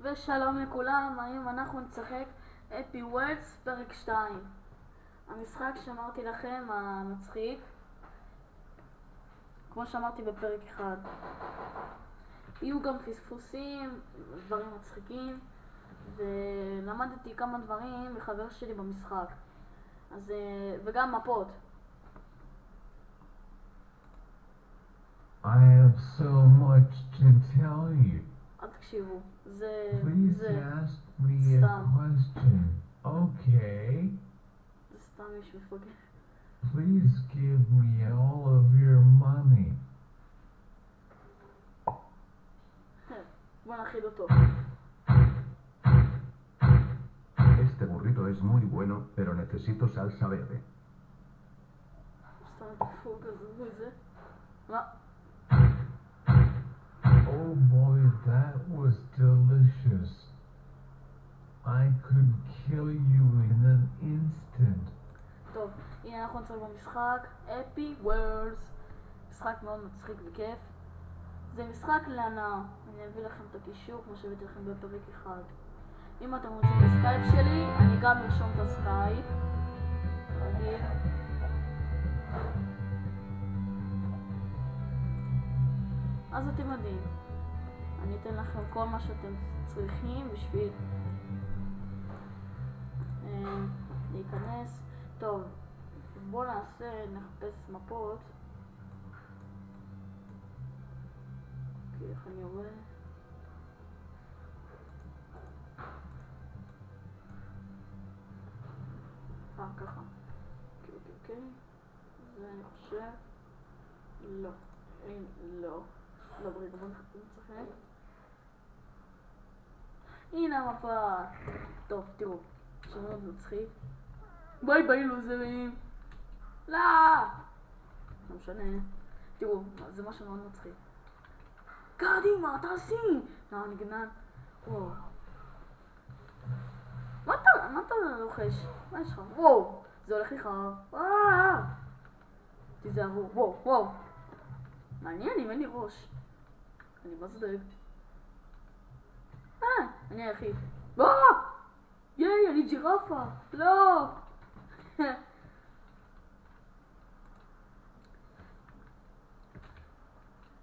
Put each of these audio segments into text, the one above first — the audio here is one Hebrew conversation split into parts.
ושלום לכולם, היום אנחנו נשחק אפי וורדס פרק 2. המשחק שאמרתי לכם, המצחיק, כמו שאמרתי בפרק 1. יהיו גם פספוסים, דברים מצחיקים, ולמדתי כמה דברים מחבר שלי במשחק, אז, וגם מפות. I have so much to tell you. אל תקשיבו, Please ask me a question. Okay. זה סתם מישהו מפגר. Please give me all of your money. בוא נכיל אותו. Este burrito es muy bueno, pero necesito salsa verde. סתם דפוק כזה וזה. מה? Oh boy, that was delicious. I could kill you in an instant. טוב, הנה אנחנו נצטרך במשחק אפי וורדס. משחק מאוד מצחיק וכיף. זה משחק להנאה. אני אביא לכם את הקישור כמו שהבאתי לכם בפרק 1. אם אתם רוצים את הסקייפ שלי, אני גם ארשום את הסקייפ. רגיל. אז אתם יודעים, אני אתן לכם כל מה שאתם צריכים בשביל להיכנס. טוב, בואו נחפש מפות. אוקיי, איך אני רואה? ככה. אוקיי. זה אני חושב. לא. לא ברידה, בוא נצחק. הנה המפה. טוב, תראו. שמות מצחיק. ביי ביי לוזרים. לא! לא משנה. תראו, זה משהו מאוד מצחיק. קדימה, תעשי! לא, נגנן. וואו. מה אתה לוחש? מה יש לך? וואו! זה הולך לך. תיזהרו. וואו. מעניין אם אין לי ראש. אני מה זה דואג? אני היחיד. ייי, אני ג'ירפה. לא!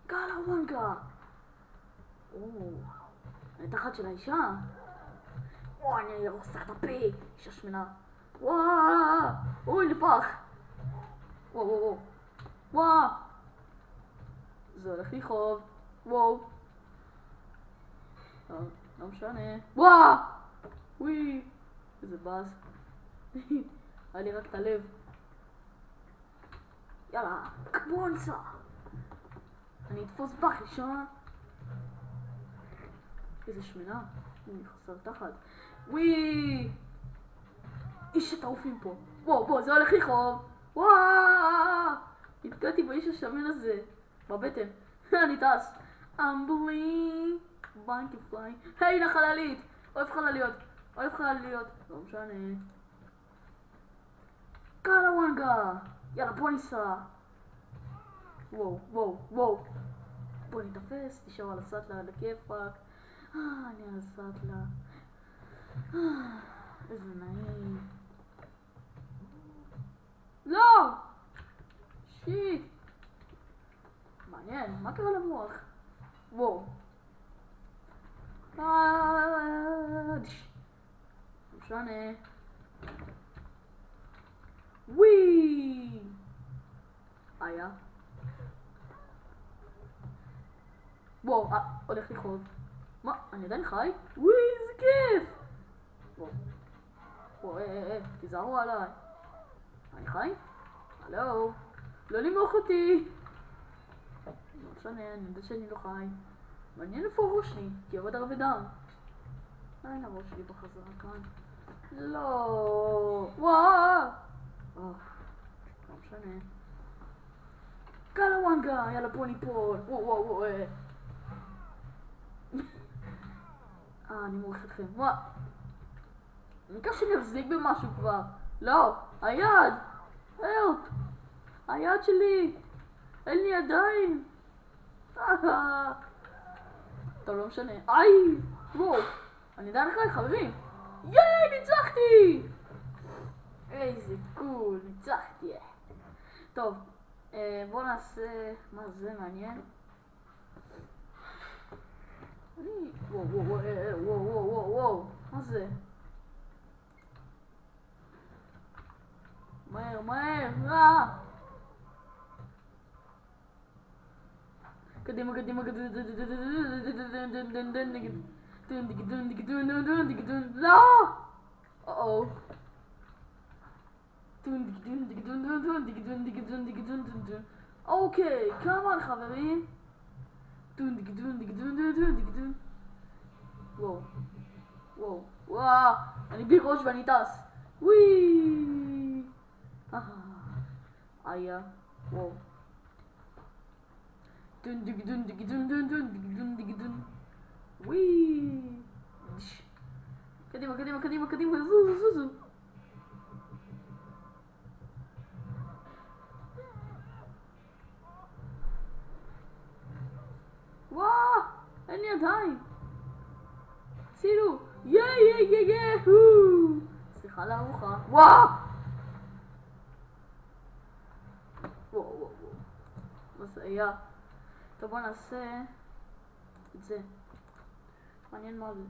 קאלה וונקה. אני תחת של האישה. אני ארוס לך את הפה. אישה שמנה. אוי, לפח. וואו. זה הולך לי חוב. וואו. לא משנה. וואו! וואי! איזה באז. היה לי רק את הלב. יאללה, בוא ניסע. אני אתפוס בך אישה. איזה שמנה. אני חסר תחת. וואי! איש שטרופים פה. וואו, זה הולך לי חוב. וואו! נתקעתי באיש השמן הזה. בבטן. אני טס. אמבלי. ביינטי פליי. היי, לחללית. אוהב חלליות. לא משנה. קאלה וונגה. יאללה, בוא ניסע. וואו. בוא נתפס. תשאר על הסטלה עד הכיפק. אני על הסטלה. איזה נעים. לא! שיט. מעניין, מה קרה למוח? וואו. משנה. וואי. היה. וואו, הולך לחוב. מה? אני עדיין חי? וואי, איזה כיף. וואו, תיזהרו עליי. אני חי? הלו. לא למוח אותי. לא משנה, אני יודע שאני לא חי. מעניין איפה הראש שלי, כי עבוד הרבה דם. אין הראש שלי בחזרה כאן. לא. וואו. לא משנה. קאלה וונגה, יאללה בוא ניפול. וואו. אני מוריך אתכם. וואו. אני כך שאני אחזיק במשהו כבר. לא, היד. הלפ. היד שלי. אין לי ידיים. טוב, לא משנה. איי! וואו! עידן אחד, חברים. ייי, ניצחתי! איזה קול, ניצחתי. טוב, בואו נעשה... מה זה מעניין? וואו, וואו, מה זה? מהר, קדימה, לא! אוקיי, כמובן חברים. וואו, אני בלי ראש ואני טס. וואי. היה, וואו. וואי. קדימה, זוזו. וואו, אין לי ידיים. צילו, סליחה לארוחה. וואו, מה זה היה? טוב, בוא נעשה את זה. מעניין מה זה.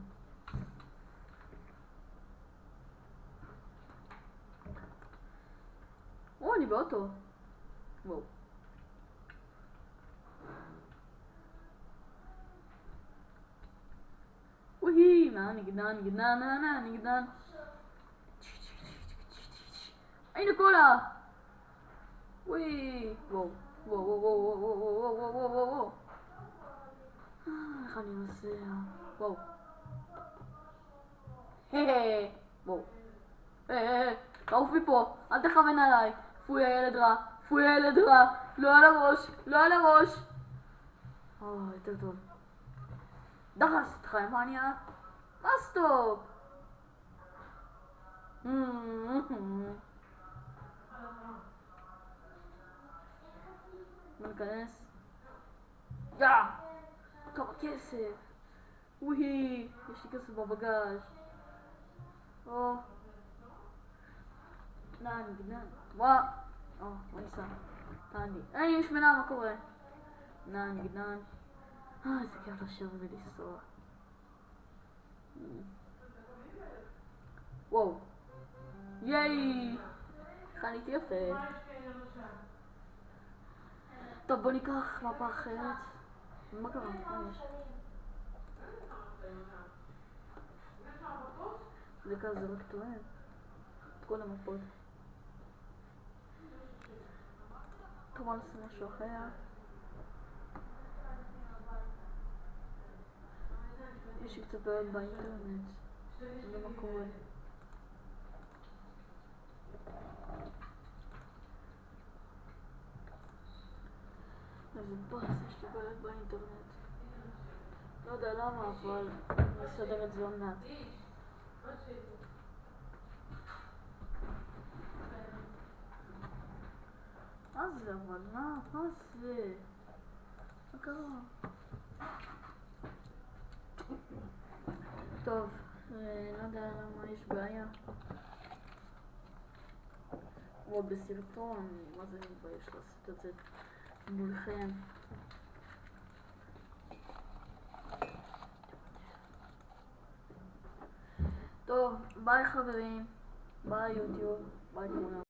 אני באוטו. וואו. וואי, נגדן. הנה קולה. וואי, וואו. איך אני נוסע? וואו. וואו. תעוף מפה, אל תכוון עליי. פוי הילד רע. לא על הראש. יותר טוב. דחס אותך, מניה. מה סטופ? ניכנס. כמה כסף. וואי, יש לי כסף בבגאז'. נגדן. וואו. מה ניסה? תעני. יש שמנה, מה קורה? נגדן. איזה כיף לשבת ולנסוע. וואו. ייי. חניתי יפה. טוב, בוא ניקח מפה אחרת. מה קרה? מה יש? זה כזה רק טוען. את כל המפות. טוב, בוא נעשה משהו אחר. יש לי קצת בעיות באינטרנט. זה מה קורה. איזה בוס, יש לי בעיות באינטרנט. לא יודע למה, אבל אני אסדר את זה עוד מעט. מה זה אבל? מה זה? מה קרה? טוב, לא יודע למה יש בעיה. או בסרטון, מה זה מתבייש לעשות את זה מולכם. טוב, ביי חברים, ביי יוטיוב, ביי כולם.